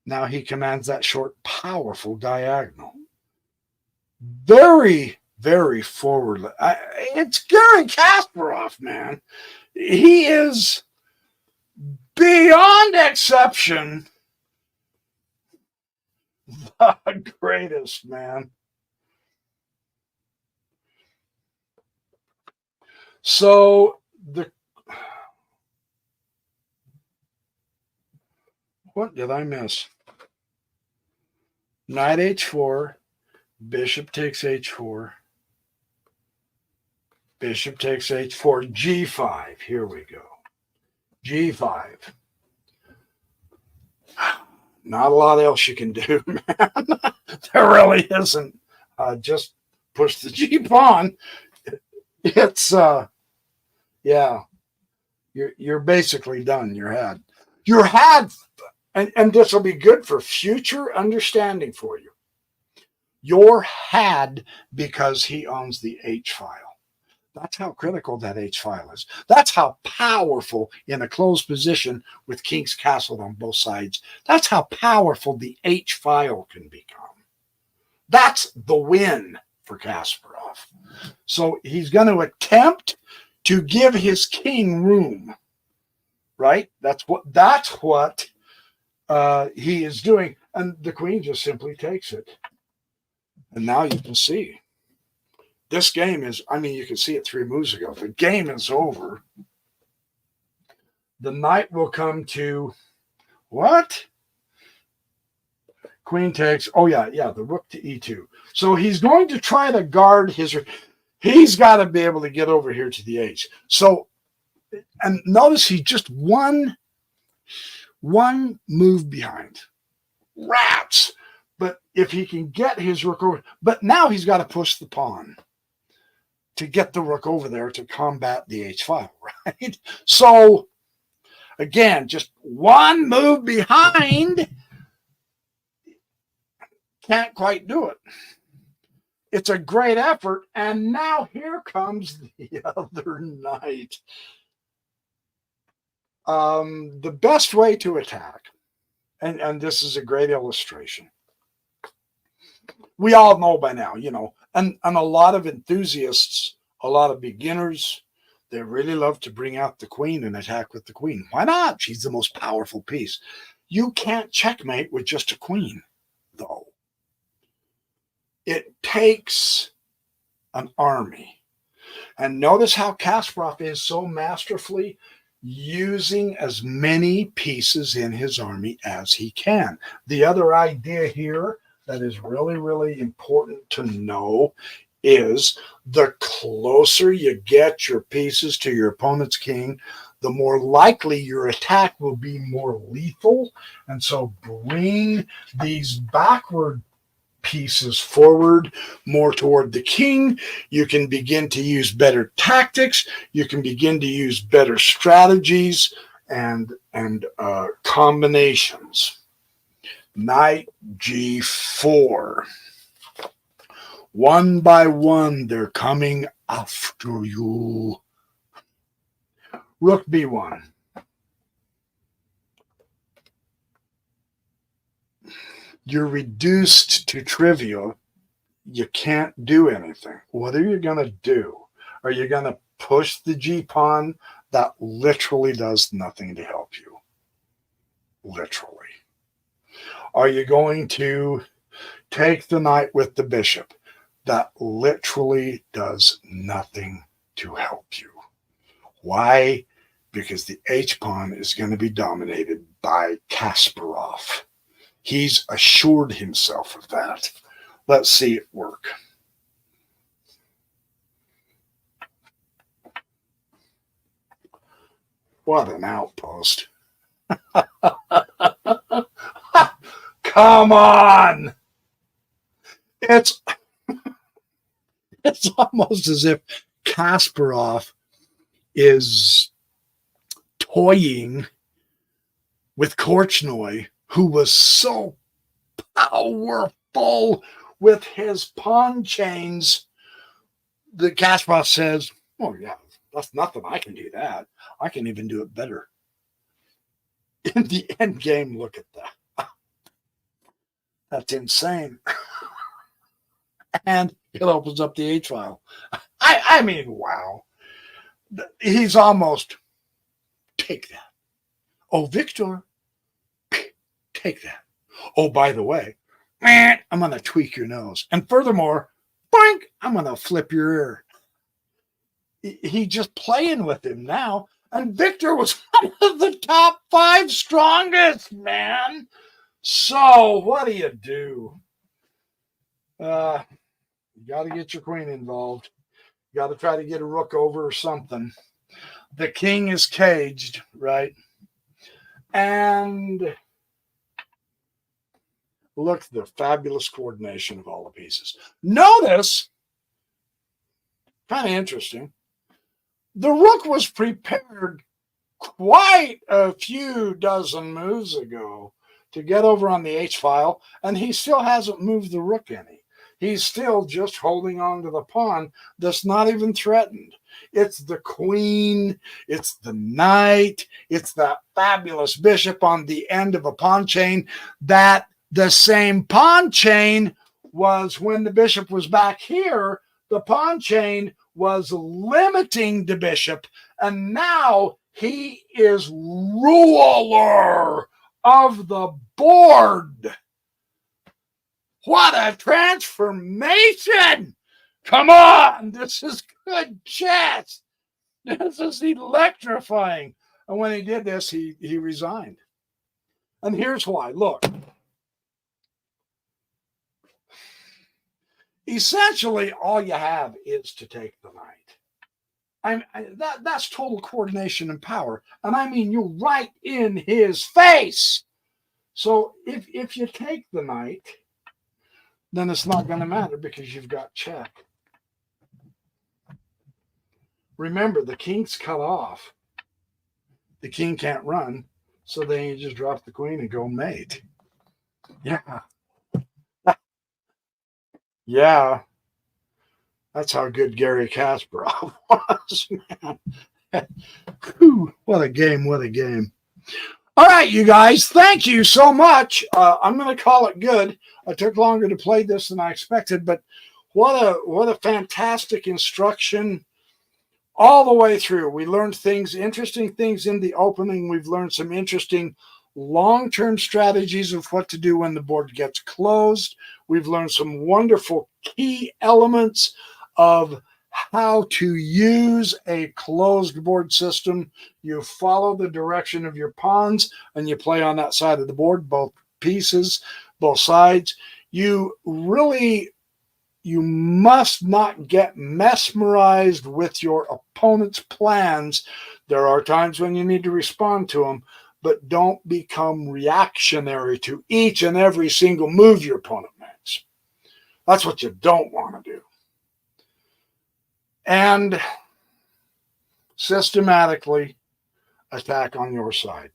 Now he commands that short, powerful diagonal. Very, very forward. It's Garry Kasparov, man. He is beyond exception the greatest, man. So what did I miss? Knight h4, bishop takes h4, bishop takes h4, g5. Here we go. g5. Not a lot else you can do, man. There really isn't. Just push the g pawn. It's yeah. You're basically done. You're had, and this will be good for future understanding for you. You're had because he owns the H file. That's how critical that H file is. That's how powerful in a closed position with kings castled on both sides. That's how powerful the H file can become. That's the win for Kasparov. So he's going to attempt to give his king room, right? That's what he is doing. And the queen just simply takes it. And now you can see. This game is, I mean, you can see it 3 moves ago. The game is over. The knight will come to what? Queen takes. Oh, yeah, the rook to e2. So he's going to try to guard his. He's got to be able to get over here to the h. So, and notice he's just one move behind. Rats! But if he can get his rook over, but now he's got to push the pawn to get the rook over there to combat the h file, right? So, again, just one move behind. Can't quite do it. It's a great effort. And now here comes the other knight. The best way to attack, and this is a great illustration. We all know by now, and a lot of enthusiasts, a lot of beginners, they really love to bring out the queen and attack with the queen. Why not? She's the most powerful piece. You can't checkmate with just a queen, though. It takes an army. And notice how Kasparov is so masterfully using as many pieces in his army as he can. The other idea here that is really, really important to know is the closer you get your pieces to your opponent's king, the more likely your attack will be more lethal. And so bring these backward pieces forward more toward the king. You can begin to use better tactics. You can begin to use better strategies and combinations. Knight g4. One by one, they're coming after you. Rook b1. You're reduced to trivial. You can't do anything. What are you going to do? Are you going to push the g-pawn? That literally does nothing to help you. Literally. Are you going to take the knight with the bishop? That literally does nothing to help you. Why? Because the h-pawn is going to be dominated by Kasparov. He's assured himself of that. Let's see it work. What an outpost. Come on! It's almost as if Kasparov is toying with Korchnoi, who was so powerful with his pawn chains. The Kasparov says, oh, yeah, that's nothing. I can do that. I can even do it better. In the end game, look at that. That's insane. And it opens up the H file. I mean, wow. He's almost, take that. Oh, Victor, take that. Oh, by the way, I'm going to tweak your nose. And furthermore, boink, I'm going to flip your ear. He's just playing with him now. And Victor was one of the top 5 strongest, man. So what do? You got to get your queen involved. You got to try to get a rook over or something. The king is caged, right? And look at the fabulous coordination of all the pieces. Notice, kind of interesting, the rook was prepared quite a few dozen moves ago to get over on the H file, and he still hasn't moved the rook any. He's still just holding on to the pawn that's not even threatened. It's the queen, it's the knight, it's that fabulous bishop on the end of a pawn chain. That the same pawn chain was when the bishop was back here, the pawn chain was limiting the bishop, and now he is ruler of the board. What a transformation! Come on, this is good chess. This is electrifying. And when he did this, he resigned. And here's why. Look. Essentially, all you have is to take the knight. That's total coordination and power. And I mean, you're right in his face. So if you take the knight, then it's not going to matter because you've got check. Remember, the king's cut off. The king can't run. So then you just drop the queen and go mate. Yeah. Yeah. That's how good Gary Kasparov was, man. Whew, what a game. What a game. All right, you guys, thank you so much. I'm going to call it good. I took longer to play this than I expected, but what a fantastic instruction all the way through. We learned things, interesting things in the opening. We've learned some interesting long-term strategies of what to do when the board gets closed. We've learned some wonderful key elements of how to use a closed board system. You follow the direction of your pawns and you play on that side of the board, both pieces, both sides. You must not get mesmerized with your opponent's plans. There are times when you need to respond to them, but don't become reactionary to each and every single move your opponent makes. That's what you don't want to do. And systematically attack on your side.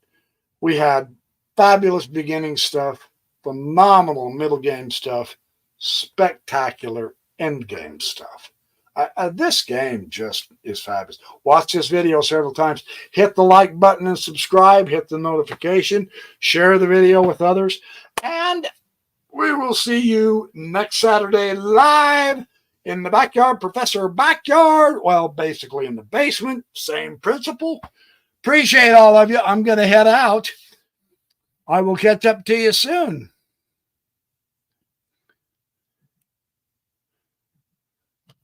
We had fabulous beginning stuff, phenomenal middle game stuff, spectacular end game stuff. This game just is fabulous. Watch this video several times. Hit the like button and subscribe. Hit the notification. Share the video with others. And we will see you next Saturday live in the backyard, Professor Backyard. Well, basically in the basement. Same principle. Appreciate all of you. I'm going to head out. I will catch up to you soon.